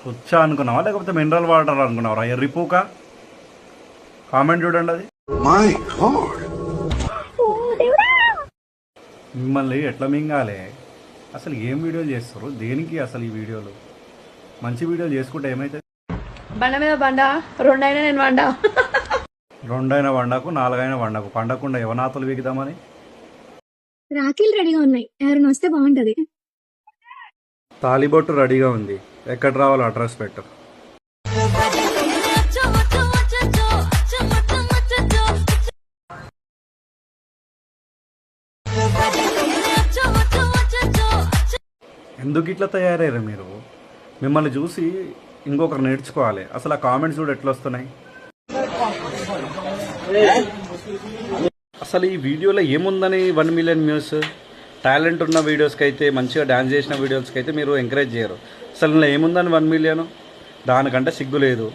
తుచ్చా అనుకున్నావా లేకపోతే mineral water అనుకున్నావా ఎర్రిపూక? కామెంట్ చూడండి అది. మై గాడ్, మిమ్మల్ని ఎట్లా మింగాలే? అసలు ఏం వీడియోలు చేస్తారు? దేనికి అసలు ఈ వీడియోలు? మంచి వీడియోలు చేసుకుంటే ఏమైతుంది? బండ మీద బండ రెండైనా నేను వండా. రెండైన వండకు, నాలుగైన వండకు, పండకుండా యవనాతలు వీగుదామని. రాఖీలు రెడీగా ఉన్నాయి, ఎవరైనా వస్తే బాగుంటది. తాలిబొట్టు రెడీగా ఉంది, ఎక్కడ రావాలో అడ్రస్ పెట్టు. ఎందుకు ఇట్లా తయారయ్యారు మీరు? మిమ్మల్ని చూసి ఇంకొకరు నేర్చుకోవాలి. అసలు ఆ కామెంట్స్ కూడా ఎట్లా వస్తున్నాయి? అసలు ఈ వీడియోలో ఏముందని 1 మిలియన్ వ్యూస్? టాలెంట్ ఉన్న వీడియోస్కి అయితే, మంచిగా డ్యాన్స్ చేసిన వీడియోస్కి అయితే మీరు ఎంకరేజ్ చేయరు. అసలు ఇలా ఏముందని 1 మిలియన్? దానికంటే సిగ్గు లేదు.